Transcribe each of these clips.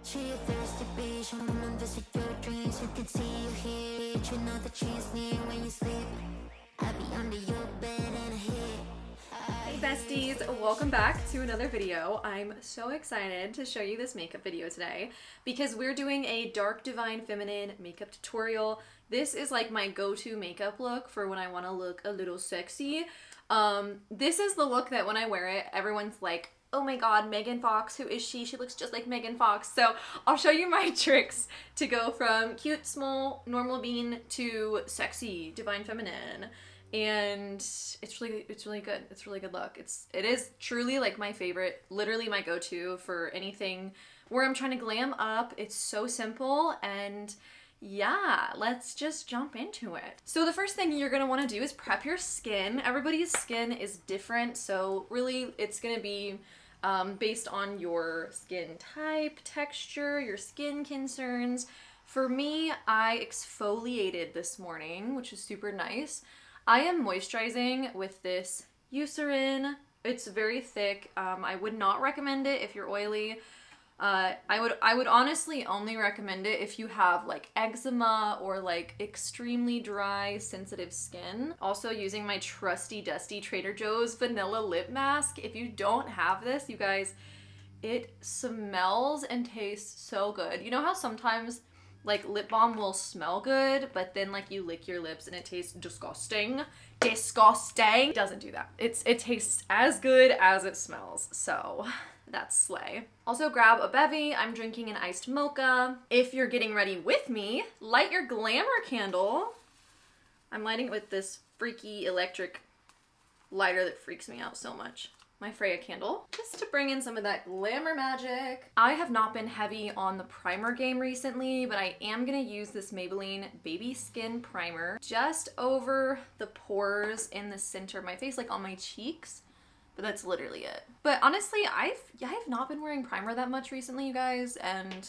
She a thirsty bitch, I'm gonna visit your dreams. You can see you hear it, you know that she's near when you sleep. I be under your bed and I hit. Hey besties, welcome back to another video. I'm so excited to show you this makeup video today because we're doing a dark divine feminine makeup tutorial. This is like my go-to makeup look for when I want to look a little sexy. This is the look that when I wear it, everyone's like, oh my god, Megan Fox, who is she? She looks just like Megan Fox. So I'll show you my tricks to go from cute, small, normal bean to sexy, divine feminine. And it's really good. It's a really good look. It is truly like my favorite, literally my go-to for anything where I'm trying to glam up. It's so simple, and yeah, let's just jump into it. So the first thing you're gonna wanna do is prep your skin. Everybody's skin is different, so really it's gonna be based on your skin type, texture, your skin concerns. For me, I exfoliated this morning, which is super nice. I am moisturizing with this Eucerin. It's very thick. I would not recommend it if you're oily. I would honestly only recommend it if you have like eczema or like extremely dry, sensitive skin. Also using my trusty dusty Trader Joe's vanilla lip mask. If you don't have this, you guys, it smells and tastes so good. You know how sometimes like lip balm will smell good, but then like you lick your lips and it tastes disgusting. Disgusting. It doesn't do that. It tastes as good as it smells. So that's slay. Also grab a bevy. I'm drinking an iced mocha. If you're getting ready with me, light your glamour candle. I'm lighting it with this freaky electric lighter that freaks me out so much. My Freya candle, just to bring in some of that glamour magic. I have not been heavy on the primer game recently, but I am gonna use this Maybelline Baby Skin Primer just over the pores in the center of my face, like on my cheeks, but that's literally it. But honestly, I've not been wearing primer that much recently, you guys, and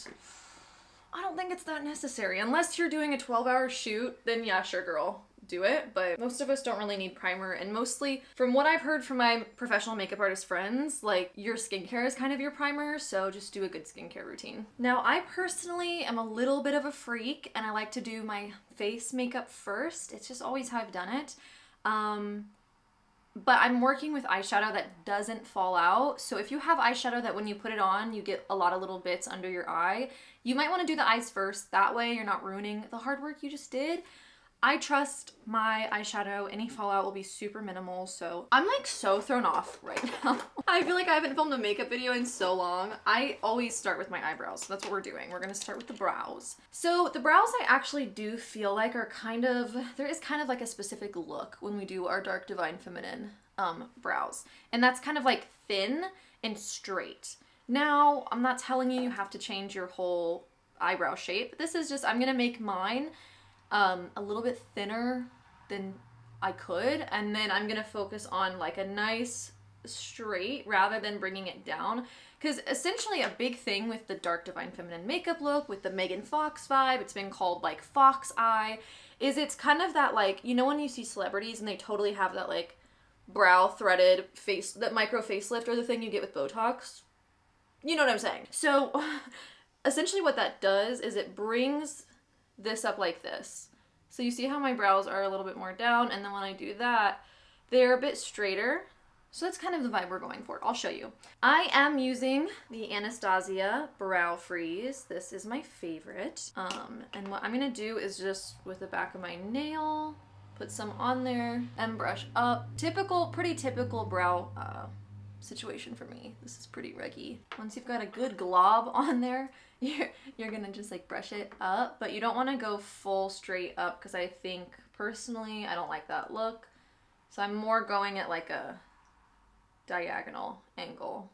I don't think it's that necessary. Unless you're doing a 12-hour shoot, then yeah, sure girl, do it, but most of us don't really need primer, and mostly from what I've heard from my professional makeup artist friends, like your skincare is kind of your primer, so just do a good skincare routine. Now I personally am a little bit of a freak and I like to do my face makeup first. It's just always how I've done it. But I'm working with eyeshadow that doesn't fall out, so if you have eyeshadow that when you put it on you get a lot of little bits under your eye, you might want to do the eyes first. That way you're not ruining the hard work you just did. I trust my eyeshadow, any fallout will be super minimal, so I'm like so thrown off right now. I feel like I haven't filmed a makeup video in so long. I always start with my eyebrows, so that's what we're doing. We're gonna start with the brows. So the brows I actually do feel like are kind of, there is kind of like a specific look when we do our dark divine feminine brows. And that's kind of like thin and straight. Now, I'm not telling you have to change your whole eyebrow shape. This is just, I'm gonna make mine a little bit thinner than I could, and then I'm gonna focus on like a nice straight rather than bringing it down, because essentially a big thing with the dark divine feminine makeup look with the Megan Fox vibe, it's been called like fox eye, is it's kind of that like, you know when you see celebrities and they totally have that like brow threaded face, that micro facelift, or the thing you get with Botox, you know what I'm saying. So essentially what that does is it brings this up like this. So you see how my brows are a little bit more down, and then when I do that, they're a bit straighter. So that's kind of the vibe we're going for. I'll show you. I am using the Anastasia Brow Freeze. This is my favorite. And what I'm gonna do is just with the back of my nail, put some on there and brush up. Pretty typical brow situation for me. This is pretty reggy. Once you've got a good glob on there, you're gonna just like brush it up, but you don't want to go full straight up because I think personally I don't like that look. So I'm more going at like a diagonal angle.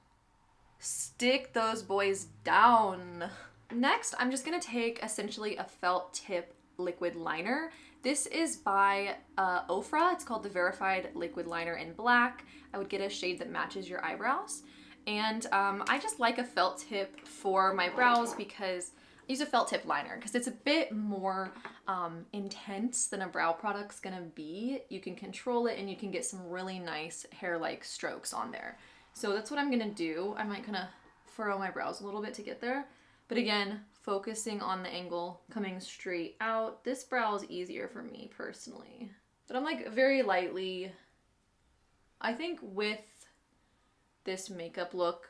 Stick those boys down. Next, I'm just gonna take essentially a felt tip liquid liner. This is by Ofra. It's called the Verified Liquid Liner in Black. I would get a shade that matches your eyebrows. And I just like a felt tip for my brows because I use a felt tip liner because it's a bit more intense than a brow product's gonna be. You can control it and you can get some really nice hair-like strokes on there. So that's what I'm gonna do. I might kind of furrow my brows a little bit to get there. But again, focusing on the angle coming straight out. This brow is easier for me personally. But I'm like very lightly, I think with this makeup look,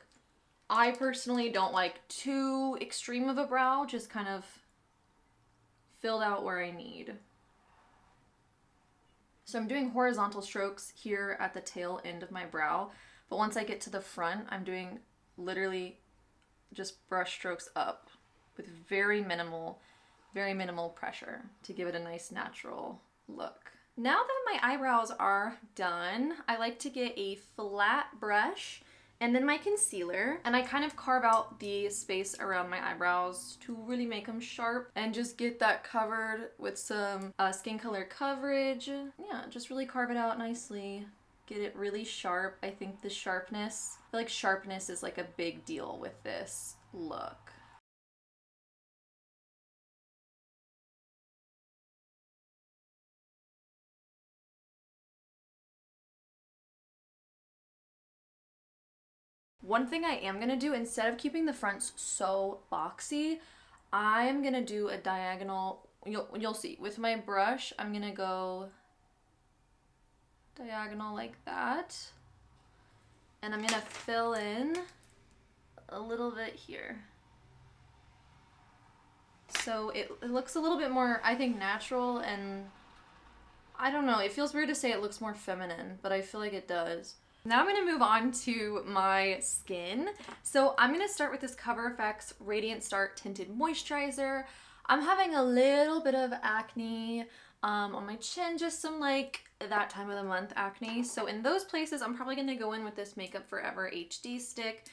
I personally don't like too extreme of a brow, just kind of filled out where I need. So I'm doing horizontal strokes here at the tail end of my brow, but once I get to the front, I'm doing literally just brush strokes up with very minimal pressure to give it a nice natural look. Now that my eyebrows are done, I like to get a flat brush and then my concealer, and I kind of carve out the space around my eyebrows to really make them sharp and just get that covered with some skin color coverage. Yeah, just really carve it out nicely. Get it really sharp. I think the sharpness, I feel like sharpness is like a big deal with this look. One thing I am gonna do, instead of keeping the fronts so boxy, I'm gonna do a diagonal, you'll see. With my brush, I'm gonna go diagonal like that. And I'm gonna fill in a little bit here. So it looks a little bit more, I think, natural, and I don't know, it feels weird to say it looks more feminine, but I feel like it does. Now I'm going to move on to my skin. So I'm going to start with this Cover FX Radiant Start Tinted Moisturizer. I'm having a little bit of acne on my chin, just some like that time of the month acne. So in those places, I'm probably going to go in with this Makeup Forever HD stick.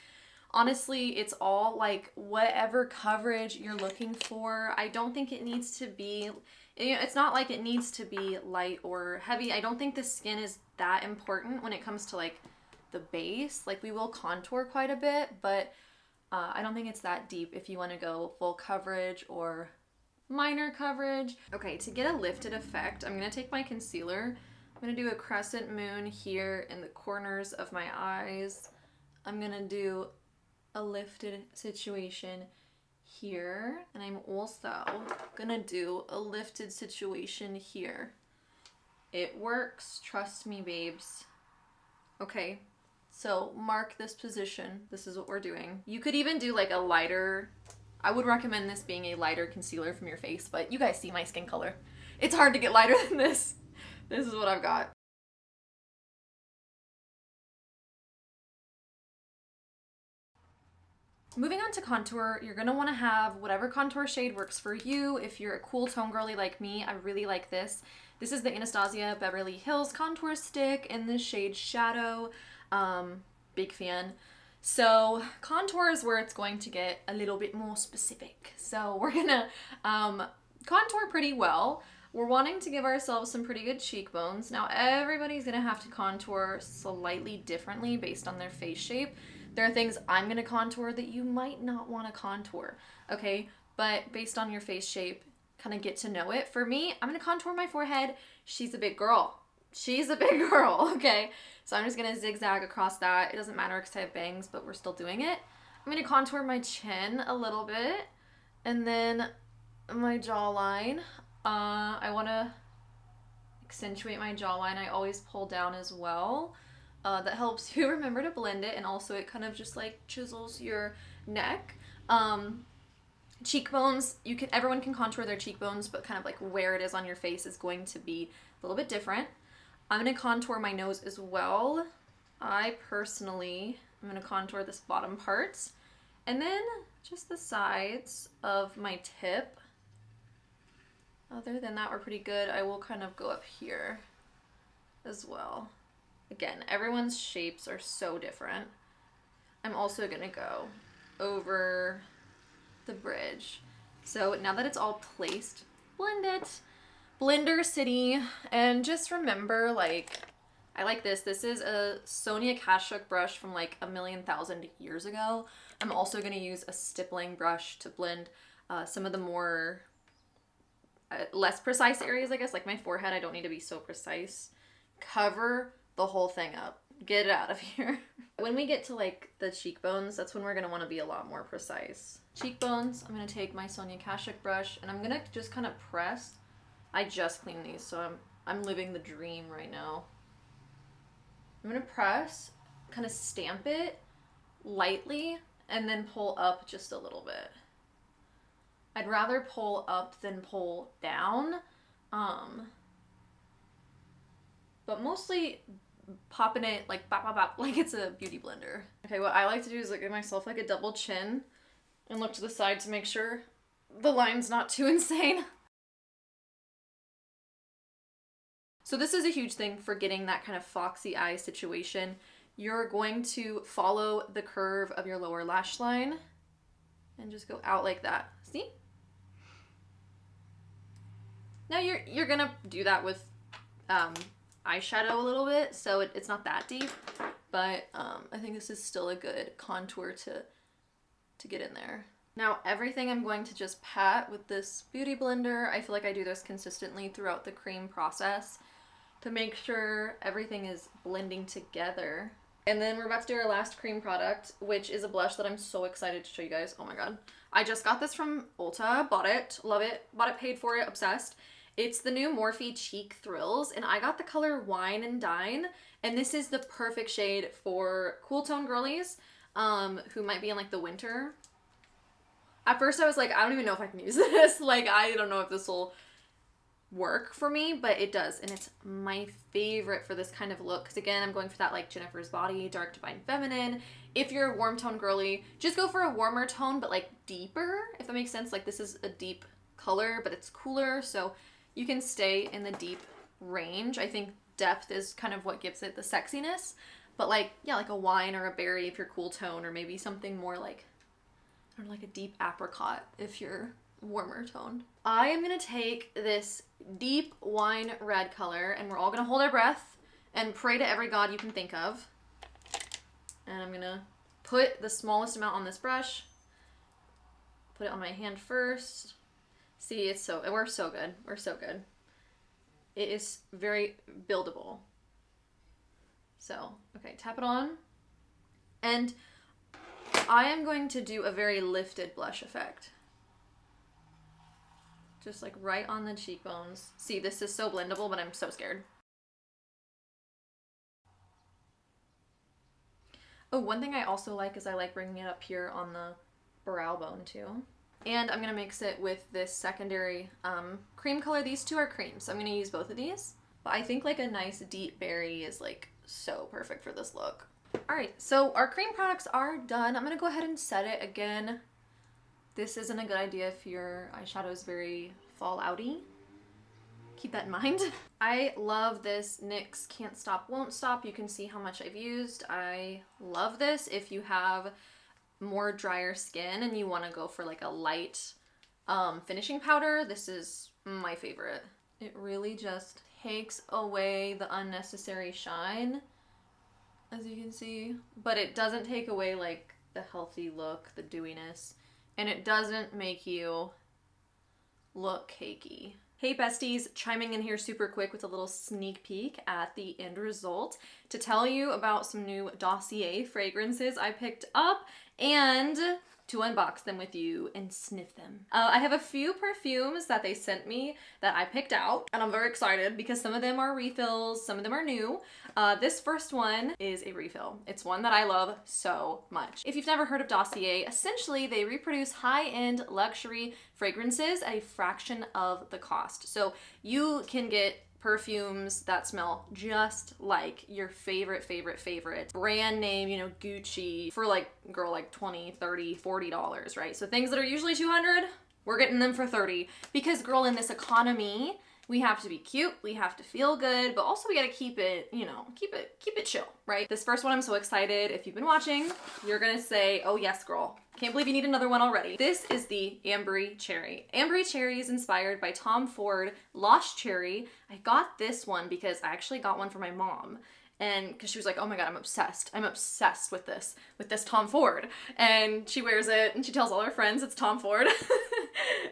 Honestly, it's all like whatever coverage you're looking for. I don't think it needs to be, it's not like it needs to be light or heavy. I don't think the skin is that important when it comes to like the base. Like we will contour quite a bit, but I don't think it's that deep if you want to go full coverage or minor coverage. Okay, to get a lifted effect, I'm going to take my concealer. I'm going to do a crescent moon here in the corners of my eyes. I'm going to do a lifted situation here, and I'm also gonna do a lifted situation here. It works, trust me, babes. Okay, so mark this position. This is what we're doing. You could even do like a lighter, I would recommend this being a lighter concealer from your face, but you guys see my skin color. It's hard to get lighter than this. This is what I've got. Moving on to contour, you're going to want to have whatever contour shade works for you. If you're a cool tone girly like me, I really like this. This is the Anastasia Beverly Hills contour stick in the shade Shadow. Big fan. So contour is where it's going to get a little bit more specific. So we're going to contour pretty well. We're wanting to give ourselves some pretty good cheekbones. Now everybody's going to have to contour slightly differently based on their face shape. There are things I'm going to contour that you might not want to contour, okay? But based on your face shape, kind of get to know it. For me, I'm going to contour my forehead. She's a big girl. She's a big girl, okay? So I'm just going to zigzag across that. It doesn't matter because I have bangs, but we're still doing it. I'm going to contour my chin a little bit. And then my jawline. I want to accentuate my jawline. I always pull down as well. That helps you remember to blend it, and also it kind of just like chisels your neck. Cheekbones, everyone can contour their cheekbones, but kind of like where it is on your face is going to be a little bit different. I'm going to contour my nose as well. I personally am going to contour this bottom part, and then just the sides of my tip. Other than that, we're pretty good. I will kind of go up here as well. Again, everyone's shapes are so different. I'm also gonna go over the bridge. So now that it's all placed, blend it. Blender City, and just remember, like, I like this. This is a Sonia Kashuk brush from like 1,000,000 years ago. I'm also gonna use a stippling brush to blend some of the more less precise areas, I guess, like my forehead. I don't need to be so precise. Cover the whole thing up. Get it out of here. When we get to like the cheekbones, that's when we're gonna want to be a lot more precise. cheekbones, I'm gonna take my Sonia Kashuk brush and I'm gonna just kind of press. I just cleaned these, so I'm living the dream right now. I'm gonna press, kind of stamp it lightly, and then pull up just a little bit. I'd rather pull up than pull down, but mostly popping it like bop, bop, bop, like it's a beauty blender. Okay, what I like to do is like give myself like a double chin and look to the side to make sure the line's not too insane. So this is a huge thing for getting that kind of foxy eye situation. You're going to follow the curve of your lower lash line and just go out like that. See? Now you're gonna do that with eyeshadow a little bit, so it's not that deep, but I think this is still a good contour to get in there. Now everything I'm going to just pat with this beauty blender. I feel like I do this consistently throughout the cream process to make sure everything is blending together. And then we're about to do our last cream product, which is a blush that I'm so excited to show you guys. Oh my god. I just got this from Ulta, bought it, love it, bought it, paid for it, obsessed. It's the new Morphe Cheek Thrills, and I got the color Wine and Dine, and this is the perfect shade for cool tone girlies who might be in like the winter. At first I was like, I don't even know if I can use this. Like, I don't know if this will work for me, but it does, and it's my favorite for this kind of look, because again, I'm going for that like Jennifer's Body, dark divine feminine. If you're a warm tone girly, just go for a warmer tone, but like deeper, if that makes sense. Like, this is a deep color, but it's cooler, so you can stay in the deep range. I think depth is kind of what gives it the sexiness, but like, yeah, like a wine or a berry if you're cool tone, or maybe something more like, I don't know, like a deep apricot if you're warmer toned. I am gonna take this deep wine red color, and we're all gonna hold our breath and pray to every god you can think of. And I'm gonna put the smallest amount on this brush, put it on my hand first. See, we're so good. We're so good. It is very buildable. So, okay, tap it on. And I am going to do a very lifted blush effect. Just like right on the cheekbones. See, this is so blendable, but I'm so scared. Oh, one thing I also like is I like bringing it up here on the brow bone too. And I'm gonna mix it with this secondary cream color. These two are creams, so I'm gonna use both of these. But I think like a nice deep berry is like so perfect for this look. All right, so our cream products are done. I'm gonna go ahead and set it again. This isn't a good idea if your eyeshadow is very fall outy. Keep that in mind. I love this NYX Can't Stop Won't Stop. You can see how much I've used. I love this if you have more drier skin and you want to go for like a light finishing powder. This is my favorite. It really just takes away the unnecessary shine, as you can see, but it doesn't take away like the healthy look, the dewiness, and it doesn't make you look cakey. Hey besties, chiming in here super quick with a little sneak peek at the end result to tell you about some new Dossier fragrances I picked up and to unbox them with you and sniff them. I have a few perfumes that they sent me that I picked out, and I'm very excited because some of them are refills, some of them are new. This first one is a refill. It's one that I love so much. If you've never heard of Dossier, essentially they reproduce high-end luxury fragrances at a fraction of the cost. So you can get perfumes that smell just like your favorite brand name, you know, Gucci for like, girl, like $20, $30, $40, right? So things that are usually $200, we're getting them for $30 because, girl, in this economy, we have to be cute, we have to feel good, but also we gotta keep it, you know, keep it chill, right? This first one, I'm so excited. If you've been watching, you're gonna say, oh yes, girl. Can't believe you need another one already. This is the Ambery Cherry. Ambery Cherry is inspired by Tom Ford Lost Cherry. I got this one because I actually got one for my mom. And because she was like, oh my god, I'm obsessed with this Tom Ford. And she wears it and she tells all her friends it's Tom Ford.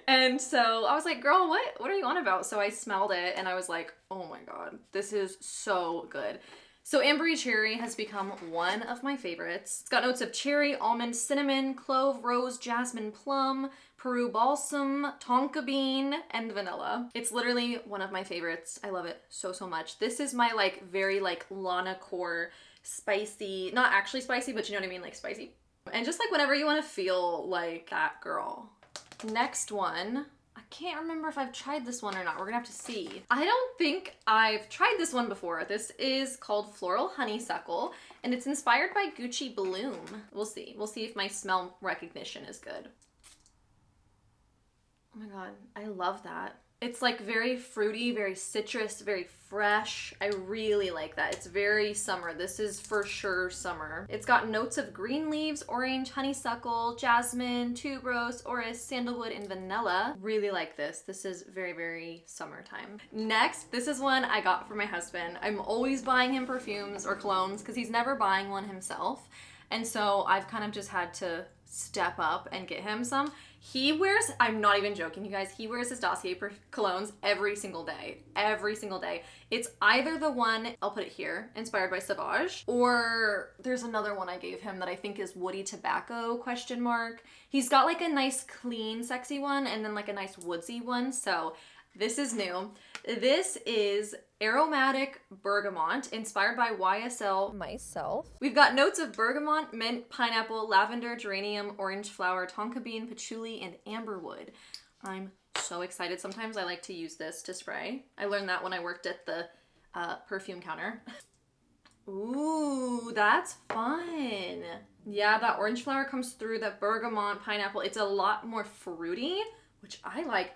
And so I was like, girl, what are you on about? So I smelled it and I was like, oh my god, this is so good. So Ambery Cherry has become one of my favorites. It's got notes of cherry, almond, cinnamon, clove, rose, jasmine, plum, Peru balsam, tonka bean, and vanilla. It's literally one of my favorites. I love it so, so much. This is my like very like Lana Core spicy, not actually spicy, but you know what I mean, like spicy. And just like whenever you want to feel like that girl. Next one. I can't remember if I've tried this one or not. We're gonna have to see. I don't think I've tried this one before. This is called Floral Honeysuckle, and it's inspired by Gucci Bloom. We'll see. We'll see if my smell recognition is good. Oh my god, I love that. It's like very fruity, very citrus, very fresh. I really like that. It's very summer. This is for sure summer. It's got notes of green leaves, orange, honeysuckle, jasmine, tuberose, orris, sandalwood, and vanilla. Really like this. This is very, very summertime. Next, this is one I got for my husband. I'm always buying him perfumes or colognes because he's never buying one himself. And so I've kind of just had to step up and get him some. He wears, I'm not even joking, you guys, he wears his Dossier colognes every single day. Every single day. It's either the one, I'll put it here, inspired by Sauvage, or there's another one I gave him that I think is Woody Tobacco, question mark. He's got like a nice clean, sexy one, and then like a nice woodsy one, so this is new. This is Aromatic Bergamot, inspired by YSL myself. We've got notes of bergamot, mint, pineapple, lavender, geranium, orange flower, tonka bean, patchouli, and amberwood. I'm so excited. Sometimes I like to use this to spray. I learned that when I worked at the perfume counter. Ooh, that's fun. Yeah, that orange flower comes through, that bergamot, pineapple. It's a lot more fruity, which I like.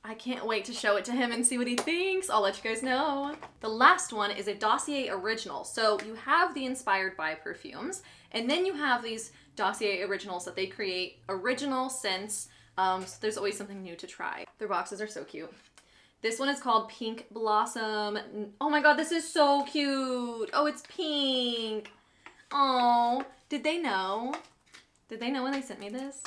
I can't wait to show it to him and see what he thinks. I'll let you guys know. The last one is a Dossier original. So you have the inspired by perfumes, and then you have these Dossier originals that they create original scents. So there's always something new to try. Their boxes are so cute. This one is called Pink Blossom. Oh my god, this is so cute. Oh, it's pink. Oh, did they know? Did they know when they sent me this?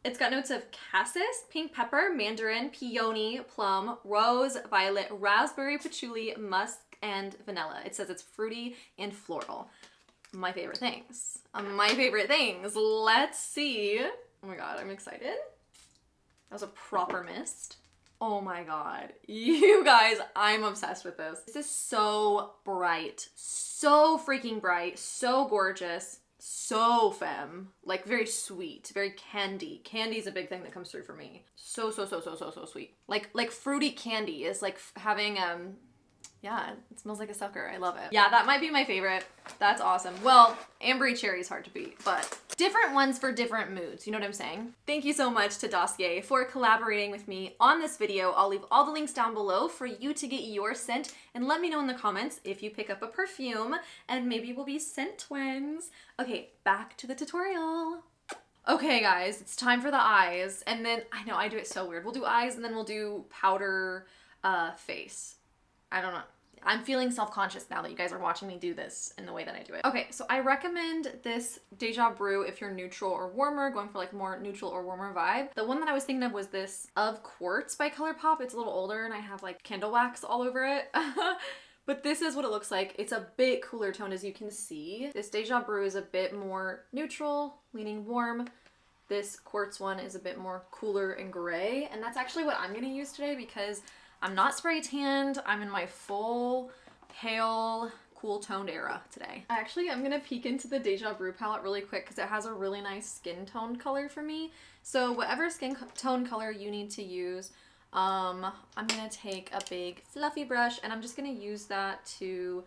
It's got notes of cassis, pink pepper, mandarin, peony, plum, rose, violet, raspberry, patchouli, musk, and vanilla. It says it's fruity and floral. My favorite things. My favorite things. Let's see. Oh my god, I'm excited. That was a proper mist. Oh my god. You guys, I'm obsessed with this. This is so bright. So freaking bright. So gorgeous. So femme, like very sweet, very candy. Candy's a big thing that comes through for me. So sweet. Like fruity candy is like having, yeah, it smells like a sucker. I love it. Yeah, that might be my favorite. That's awesome. Well, Ambery Cherry is hard to beat, but different ones for different moods. You know what I'm saying? Thank you so much to Dossier for collaborating with me on this video. I'll leave all the links down below for you to get your scent, and let me know in the comments if you pick up a perfume, and maybe we'll be scent twins. Okay, back to the tutorial. Okay guys, it's time for the eyes, and then, I know I do it so weird. We'll do eyes and then we'll do powder face. I don't know. I'm feeling self-conscious now that you guys are watching me do this in the way that I do it. Okay, so I recommend this Deja Brew if you're neutral or warmer, going for like more neutral or warmer vibe. The one that I was thinking of was this Of Quartz by ColourPop. It's a little older and I have like candle wax all over it. But this is what it looks like. It's a bit cooler tone, as you can see. This Deja Brew is a bit more neutral, leaning warm. This Quartz one is a bit more cooler and gray. And that's actually what I'm gonna use today because I'm not spray tanned. I'm in my full pale, cool toned era today. Actually, I'm gonna peek into the Deja Brew palette really quick because it has a really nice skin tone color for me. So whatever skin tone color you need to use, I'm gonna take a big fluffy brush and I'm just gonna use that to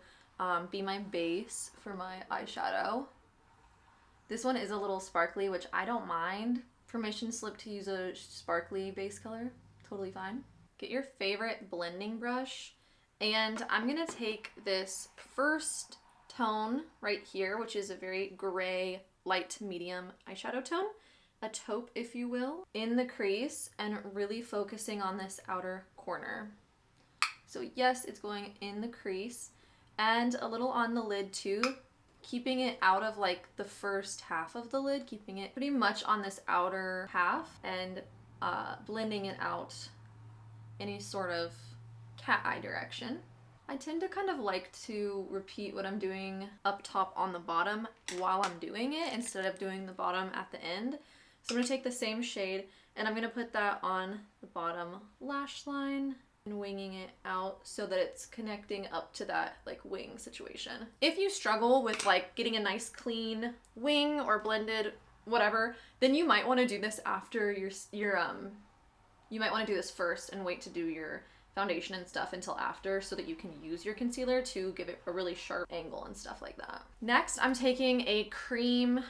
be my base for my eyeshadow. This one is a little sparkly, which I don't mind. Permission slip to use a sparkly base color, totally fine. Get your favorite blending brush, and I'm gonna take this first tone right here, which is a very gray, light to medium eyeshadow tone, a taupe if you will, in the crease and really focusing on this outer corner. So yes, it's going in the crease and a little on the lid too, keeping it out of like the first half of the lid, keeping it pretty much on this outer half and blending it out any sort of cat eye direction. I tend to kind of like to repeat what I'm doing up top on the bottom while I'm doing it instead of doing the bottom at the end. So I'm going to take the same shade and I'm going to put that on the bottom lash line and winging it out so that it's connecting up to that like wing situation. If you struggle with like getting a nice clean wing or blended whatever, then you might want to do this after you might want to do this first and wait to do your foundation and stuff until after so that you can use your concealer to give it a really sharp angle and stuff like that. Next, I'm taking a cream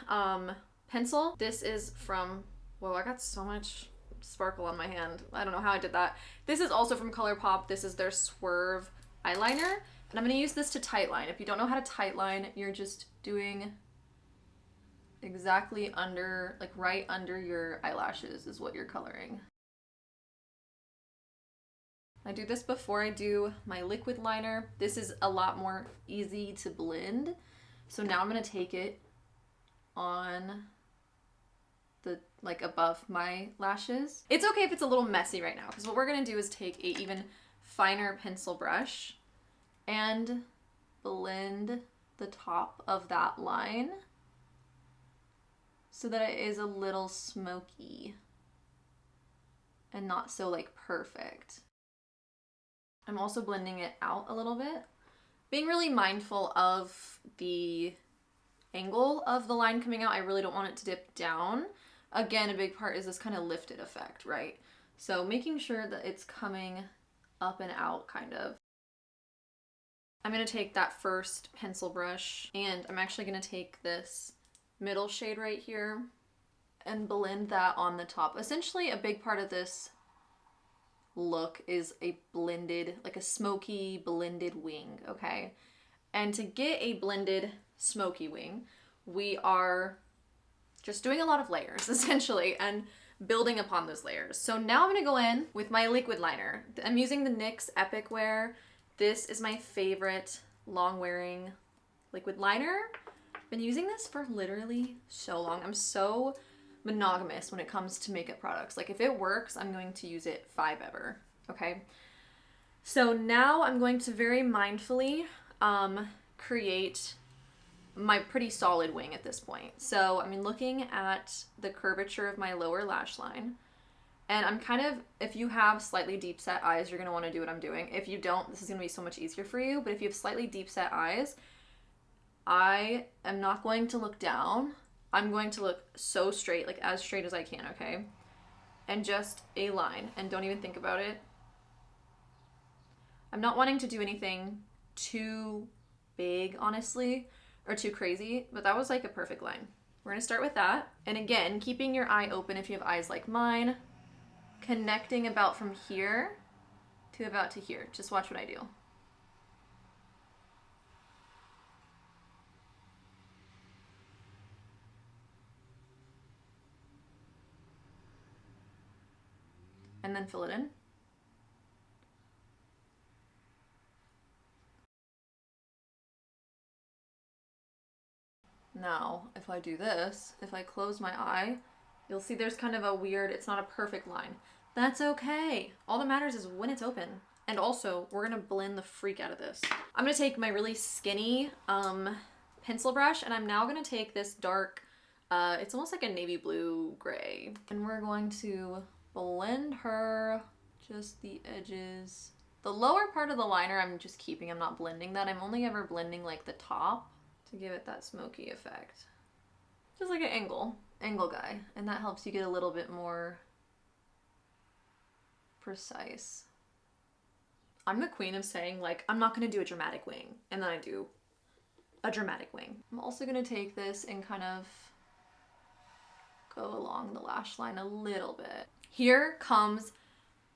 pencil. This is from, whoa, I got so much sparkle on my hand. I don't know how I did that. This is also from ColourPop. This is their Swerve eyeliner. And I'm gonna use this to tightline. If you don't know how to tightline, you're just doing exactly under, like right under your eyelashes is what you're coloring. I do this before I do my liquid liner. This is a lot more easy to blend. So now I'm gonna take it on the, like above my lashes. It's okay if it's a little messy right now, because what we're gonna do is take a even finer pencil brush and blend the top of that line so that it is a little smoky and not so like perfect. I'm also blending it out a little bit, being really mindful of the angle of the line coming out. I really don't want it to dip down. Again, a big part is this kind of lifted effect, right? So making sure that it's coming up and out kind of. I'm gonna take that first pencil brush and I'm actually gonna take this middle shade right here and blend that on the top. Essentially, a big part of this look is a blended, like a smoky blended wing, okay? And to get a blended smoky wing, we are just doing a lot of layers essentially and building upon those layers. So now I'm gonna go in with my liquid liner. I'm using the NYX Epic Wear. This is my favorite long wearing liquid liner. I've been using this for literally so long. I'm so monogamous when it comes to makeup products. Like if it works, I'm going to use it forever, okay? So now I'm going to very mindfully create my pretty solid wing at this point. So I'm looking at the curvature of my lower lash line, and I'm kind of, if you have slightly deep set eyes, you're gonna wanna do what I'm doing. If you don't, this is gonna be so much easier for you, but if you have slightly deep set eyes, I am not going to look down. I'm going to look so straight, like as straight as I can, okay? And just a line, and don't even think about it. I'm not wanting to do anything too big, honestly, or too crazy, but that was like a perfect line. We're gonna start with that. And again, keeping your eye open if you have eyes like mine, connecting about from here to about to here. Just watch what I do. And then fill it in. Now, if I do this, if I close my eye, you'll see there's kind of a weird, it's not a perfect line. That's okay. All that matters is when it's open. And also, we're gonna blend the freak out of this. I'm gonna take my really skinny pencil brush, and I'm now gonna take this dark, it's almost like a navy blue gray. And we're going to blend her, just the edges. The lower part of the liner I'm just keeping, I'm not blending that. I'm only ever blending like the top to give it that smoky effect. Just like an angle guy. And that helps you get a little bit more precise. I'm the queen of saying like, I'm not gonna do a dramatic wing, and then I do a dramatic wing. I'm also gonna take this and kind of go along the lash line a little bit. Here comes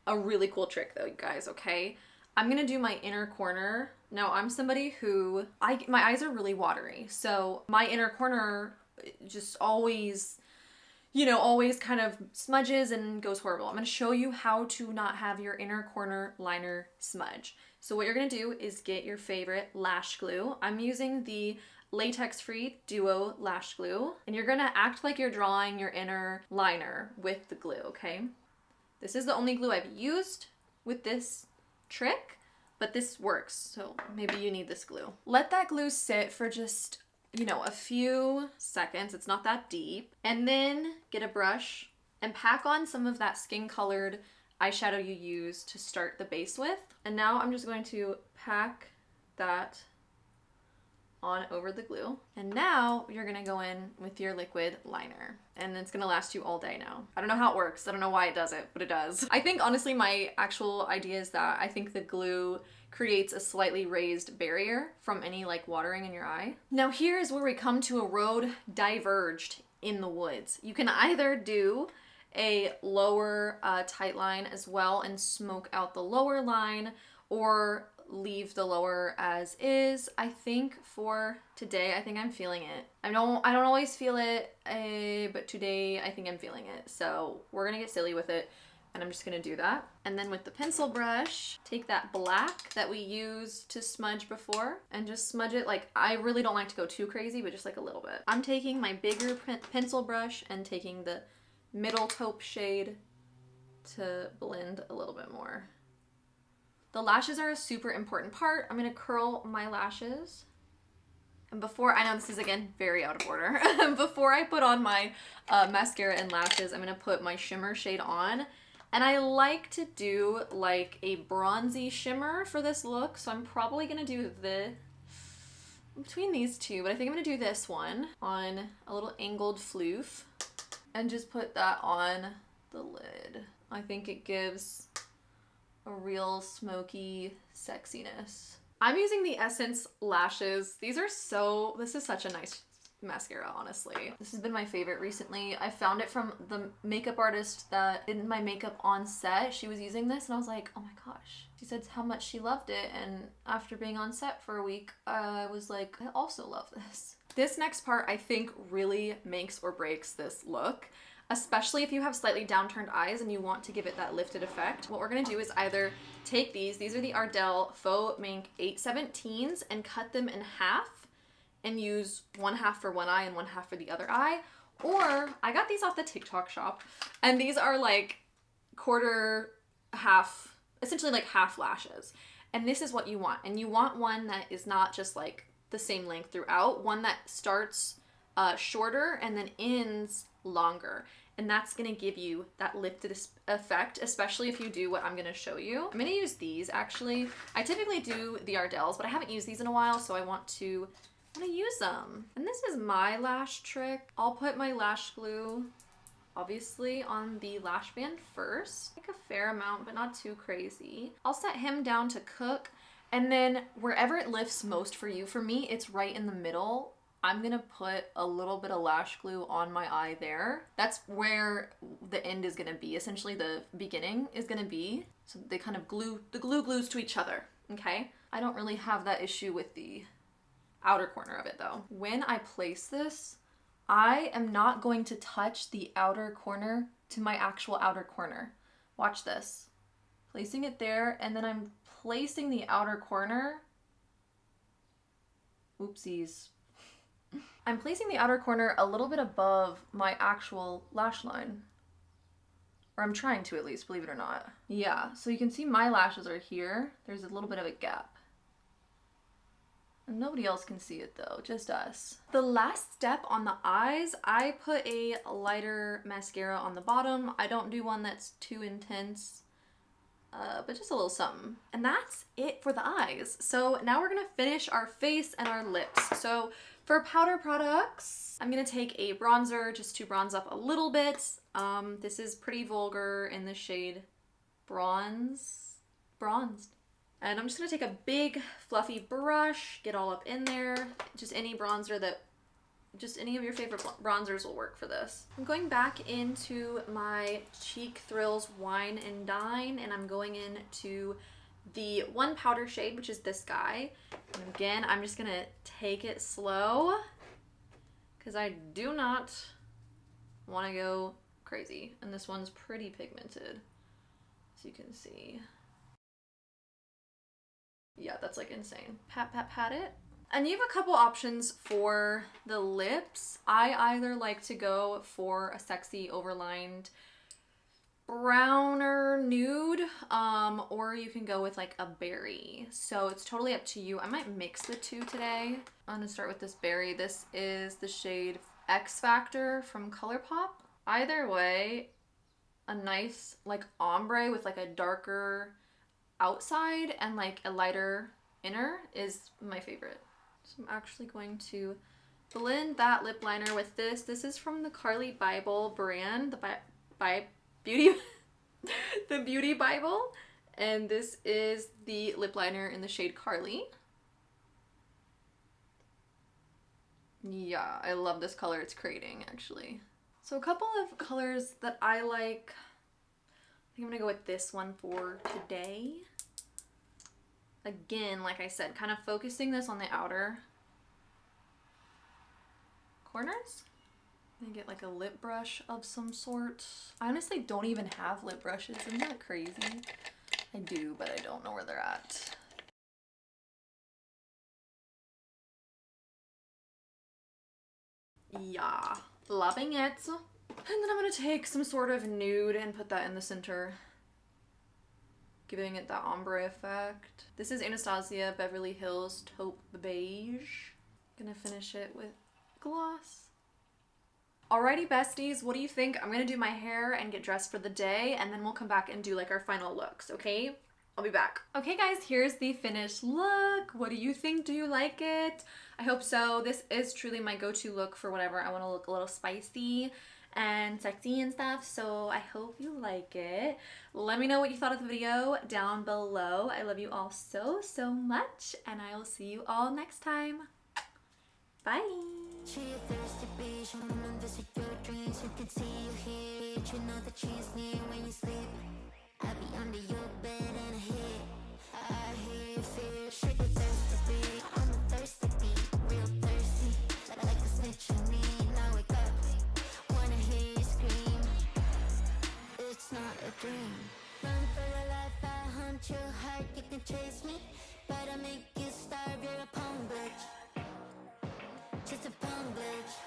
a really cool trick though, you guys, okay? I'm gonna do my inner corner. Now I'm somebody who, my eyes are really watery, so my inner corner just always, you know, always kind of smudges and goes horrible. I'm gonna show you how to not have your inner corner liner smudge. So what you're gonna do is get your favorite lash glue. I'm using the latex-free Duo lash glue, and you're gonna act like you're drawing your inner liner with the glue, okay? This is the only glue I've used with this trick, but this works, so maybe you need this glue. Let that glue sit for just, you know, a few seconds. It's not that deep. And then get a brush and pack on some of that skin colored eyeshadow you use to start the base with. And now I'm just going to pack that on over the glue. And now you're gonna go in with your liquid liner, and it's gonna last you all day now. I don't know how it works. I don't know why it does it, but it does. I think honestly my actual idea is that I think the glue creates a slightly raised barrier from any like watering in your eye. Now here's where we come to a road diverged in the woods. You can either do a lower tight line as well and smoke out the lower line, or leave the lower as is. I think for today, I think I'm feeling it. I don't always feel it, but today I think I'm feeling it. So we're gonna get silly with it, and I'm just gonna do that. And then with the pencil brush, take that black that we used to smudge before and just smudge it. Like, I really don't like to go too crazy, but just like a little bit. I'm taking my bigger pencil brush and taking the middle taupe shade to blend a little bit more. The lashes are a super important part. I'm gonna curl my lashes. And before, I know this is again very out of order, before I put on my mascara and lashes, I'm gonna put my shimmer shade on. And I like to do like a bronzy shimmer for this look, so I'm probably gonna do between these two, but I think I'm gonna do this one on a little angled floof and just put that on the lid. I think it gives a real smoky sexiness. I'm using the Essence lashes. This is such a nice mascara, honestly. This has been my favorite recently. I found it from the makeup artist that did my makeup on set. She was using this and I was like, oh my gosh. She said how much she loved it, and after being on set for a week, I was like, I also love this. This next part I think really makes or breaks this look, especially if you have slightly downturned eyes and you want to give it that lifted effect. What we're gonna do is either take these are the Ardell Faux Mink 817s, and cut them in half and use one half for one eye and one half for the other eye. Or I got these off the TikTok shop, and these are like quarter, half, essentially like half lashes. And this is what you want. And you want one that is not just like the same length throughout, one that starts shorter and then ends longer. And that's gonna give you that lifted effect, especially if you do what I'm gonna show you. I'm gonna use these actually. I typically do the Ardells, but I haven't used these in a while, so I want to use them. And this is my lash trick. I'll put my lash glue obviously on the lash band first, like a fair amount, but not too crazy. I'll set him down to cook, and then wherever it lifts most for you, for me, it's right in the middle. I'm gonna put a little bit of lash glue on my eye there. That's where the end is gonna be. Essentially the beginning is gonna be. So they kind of glues to each other, okay? I don't really have that issue with the outer corner of it though. When I place this, I am not going to touch the outer corner to my actual outer corner. Watch this. Placing it there, and then I'm placing the outer corner. Oopsies. I'm placing the outer corner a little bit above my actual lash line. Or I'm trying to, at least, believe it or not. Yeah, so you can see my lashes are here. There's a little bit of a gap. And nobody else can see it though, just us. The last step on the eyes, I put a lighter mascara on the bottom. I don't do one that's too intense, but just a little something. And that's it for the eyes. So now we're gonna finish our face and our lips. So for powder products, I'm gonna take a bronzer just to bronze up a little bit. This is pretty vulgar in the shade Bronzed. And I'm just gonna take a big fluffy brush, get all up in there. Just any bronzer just any of your favorite bronzers will work for this. I'm going back into my Cheek Thrills Wine and Dine, and I'm going into the one powder shade, which is this guy. And again, I'm just gonna take it slow because I do not wanna go crazy. And this one's pretty pigmented, as you can see. Yeah, that's like insane. Pat, pat, pat it. And you have a couple options for the lips. I either like to go for a sexy overlined browner nude, or you can go with like a berry. So it's totally up to you. I might mix the two today. I'm gonna start with this berry. This is the shade X Factor from ColourPop. Either way, a nice like ombre with like a darker outside and like a lighter inner is my favorite. So I'm actually going to blend that lip liner with this. This is from the Carly Bible brand, the Beauty the Beauty Bible, and this is the lip liner in the shade Carly. Yeah, I love this color it's creating actually. So a couple of colors that I like. I think I'm gonna go with this one for today. Again, like I said, kind of focusing this on the outer corners. And get like a lip brush of some sort. I honestly don't even have lip brushes. Isn't that crazy? I do, but I don't know where they're at. Yeah, loving it. And then I'm gonna take some sort of nude and put that in the center, giving it that ombre effect. This is Anastasia Beverly Hills Taupe Beige. Gonna finish it with gloss. Alrighty besties, what do you think? I'm gonna do my hair and get dressed for the day, and then we'll come back and do like our final looks, okay? I'll be back. Okay guys, here's the finished look. What do you think? Do you like it? I hope so. This is truly my go-to look for whenever I want to look a little spicy and sexy and stuff, so I hope you like it. Let me know what you thought of the video down below. I love you all so, so much, and I will see you all next time. Bye! She a thirsty bitch, I'm gonna visit your dreams. You can see you hear it, you know that she's near when you sleep. I be under your bed and I hear you feel. She a thirsty bitch, I'm a thirsty beat, real thirsty, like a snitch on me. Now wake up, wanna hear you scream. It's not a dream. Run for your life, I hunt your heart. You can chase me, but I make you starve. You're a punk bitch. Just a punk bitch.